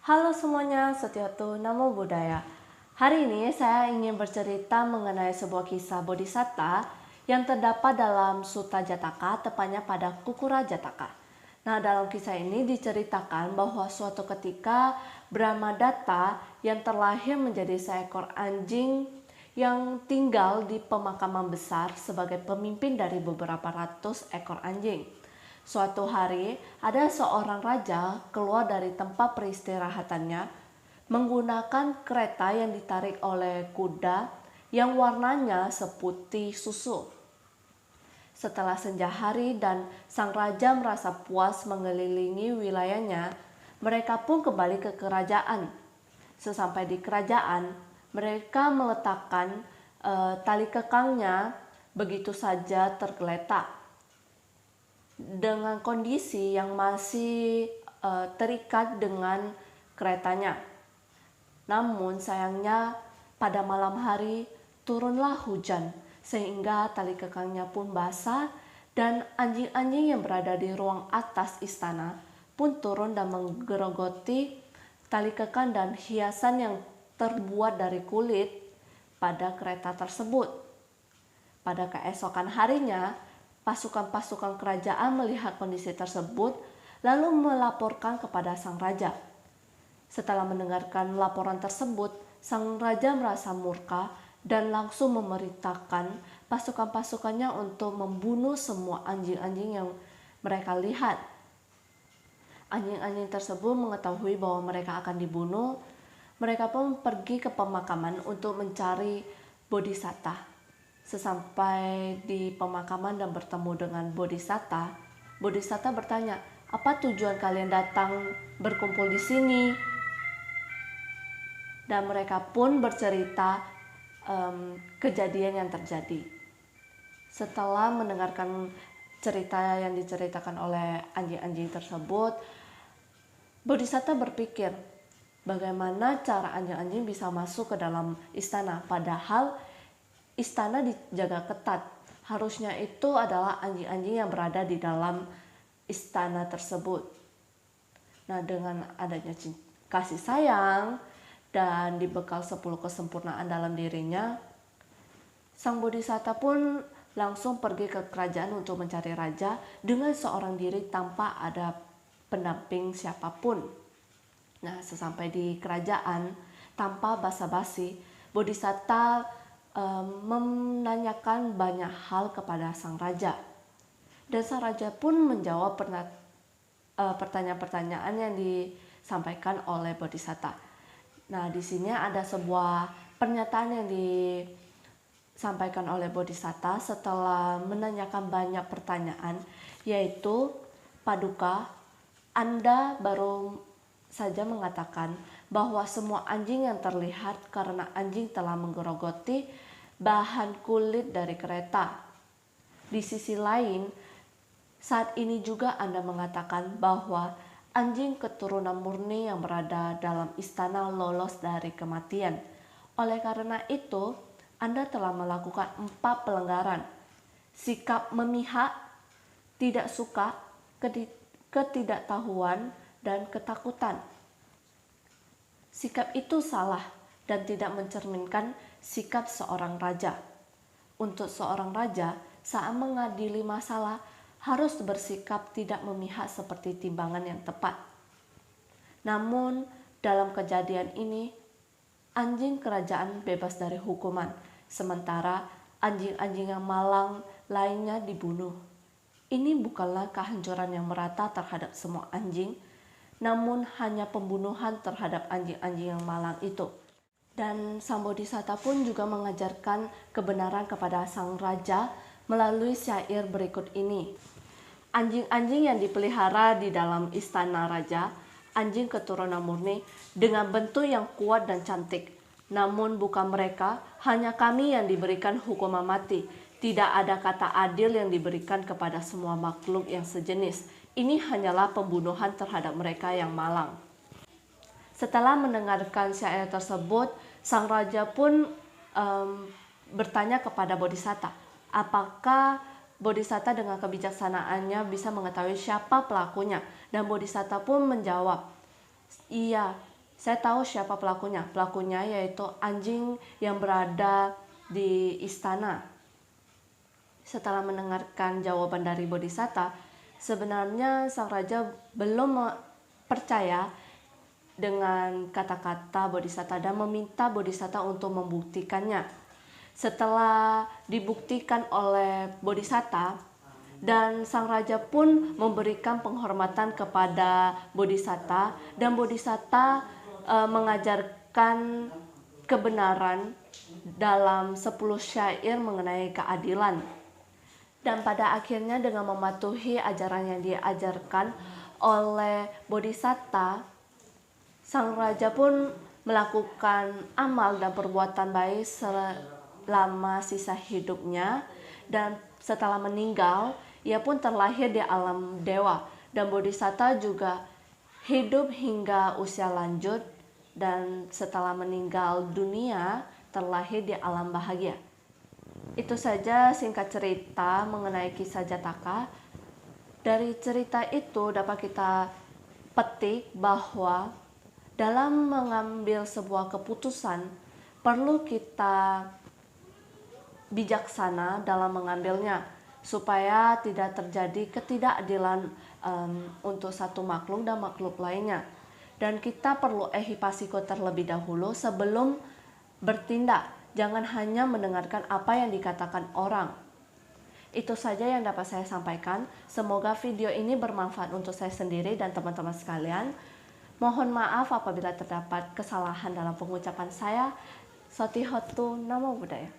Halo semuanya, Setyatu Namo Buddhaya. Hari ini saya ingin bercerita mengenai sebuah kisah bodhisatta yang terdapat dalam Sutta Jataka, tepatnya pada Kukura Jataka. Nah, dalam kisah ini diceritakan bahwa suatu ketika Brahmadatta yang terlahir menjadi seekor anjing yang tinggal di pemakaman besar sebagai pemimpin dari beberapa ratus ekor anjing. Suatu hari, ada seorang raja keluar dari tempat peristirahatannya menggunakan kereta yang ditarik oleh kuda yang warnanya seputih susu. Setelah senja hari dan sang raja merasa puas mengelilingi wilayahnya, mereka pun kembali ke kerajaan. Sesampai di kerajaan, mereka meletakkan tali kekangnya begitu saja tergeletak dengan kondisi yang masih terikat dengan keretanya. Namun sayangnya pada malam hari turunlah hujan sehingga tali kekangnya pun basah dan anjing-anjing yang berada di ruang atas istana pun turun dan menggerogoti tali kekang dan hiasan yang terbuat dari kulit pada kereta tersebut. Pada keesokan harinya, pasukan-pasukan kerajaan melihat kondisi tersebut lalu melaporkan kepada sang raja. Setelah mendengarkan laporan tersebut, sang raja merasa murka dan langsung memerintahkan pasukan-pasukannya untuk membunuh semua anjing-anjing yang mereka lihat. Anjing-anjing tersebut mengetahui bahwa mereka akan dibunuh. Mereka pun pergi ke pemakaman untuk mencari bodhisatta. Sesampai di pemakaman dan bertemu dengan bodhisatta, bodhisatta bertanya, "Apa tujuan kalian datang berkumpul di sini?" Dan mereka pun bercerita kejadian yang terjadi. Setelah mendengarkan cerita yang diceritakan oleh anjing-anjing tersebut, bodhisatta berpikir, bagaimana cara anjing-anjing bisa masuk ke dalam istana, padahal istana dijaga ketat. Harusnya itu adalah anjing-anjing yang berada di dalam istana tersebut. Nah, dengan adanya kasih sayang dan dibekal 10 kesempurnaan dalam dirinya, sang bodhisatta pun langsung pergi ke kerajaan untuk mencari raja dengan seorang diri tanpa ada pendamping siapapun. Nah, sesampai di kerajaan, tanpa basa-basi, bodhisatta menanyakan banyak hal kepada sang raja. Dan sang raja pun menjawab pertanyaan-pertanyaan yang disampaikan oleh bodhisatta. Nah, di sini ada sebuah pernyataan yang disampaikan oleh bodhisatta setelah menanyakan banyak pertanyaan, yaitu, "Paduka, Anda baru saja mengatakan bahwa semua anjing yang terlihat karena anjing telah menggerogoti bahan kulit dari kereta. Di sisi lain, saat ini juga Anda mengatakan bahwa anjing keturunan murni yang berada dalam istana lolos dari kematian. Oleh karena itu, Anda telah melakukan 4 pelanggaran. Sikap memihak, tidak suka, ketidaktahuan, dan ketakutan. Sikap itu salah dan tidak mencerminkan sikap seorang raja. Untuk seorang raja, saat mengadili masalah harus bersikap tidak memihak seperti timbangan yang tepat. Namun, dalam kejadian ini, anjing kerajaan bebas dari hukuman, sementara anjing-anjing yang malang lainnya dibunuh. Ini bukanlah kehancuran yang merata terhadap semua anjing, namun hanya pembunuhan terhadap anjing-anjing yang malang itu." Dan sang bodhisatta pun juga mengajarkan kebenaran kepada sang raja melalui syair berikut ini. Anjing-anjing yang dipelihara di dalam istana raja, anjing keturunan murni dengan bentuk yang kuat dan cantik. Namun bukan mereka, hanya kami yang diberikan hukuman mati. Tidak ada kata adil yang diberikan kepada semua makhluk yang sejenis. Ini hanyalah pembunuhan terhadap mereka yang malang. Setelah mendengarkan syair tersebut, sang raja pun bertanya kepada bodhisatta, apakah bodhisatta dengan kebijaksanaannya bisa mengetahui siapa pelakunya. Dan bodhisatta pun menjawab, "Iya, Saya tahu siapa pelakunya. Pelakunya yaitu anjing yang berada di istana. Setelah mendengarkan jawaban dari Bodhisatta, sebenarnya sang raja belum percaya dengan kata-kata Bodhisatta dan meminta Bodhisatta untuk membuktikannya. Setelah dibuktikan oleh Bodhisatta, dan sang raja pun memberikan penghormatan kepada Bodhisatta, dan Bodhisatta mengajarkan kebenaran dalam 10 syair mengenai keadilan. Dan pada akhirnya dengan mematuhi ajaran yang diajarkan oleh Bodhisatta, sang raja pun melakukan amal dan perbuatan baik selama sisa hidupnya, dan setelah meninggal ia pun terlahir di alam dewa, dan Bodhisatta juga hidup hingga usia lanjut, dan setelah meninggal dunia terlahir di alam bahagia. Itu saja singkat cerita mengenai kisah Jataka. Dari cerita itu dapat kita petik bahwa dalam mengambil sebuah keputusan perlu kita bijaksana dalam mengambilnya, supaya tidak terjadi ketidakadilan untuk satu makhluk dan makhluk lainnya. Dan kita perlu ehipasiko terlebih dahulu sebelum bertindak. Jangan hanya mendengarkan apa yang dikatakan orang. Itu saja yang dapat saya sampaikan. Semoga video ini bermanfaat untuk saya sendiri dan teman-teman sekalian. Mohon maaf apabila terdapat kesalahan dalam pengucapan saya. Sotihotu Namo Buddhaya.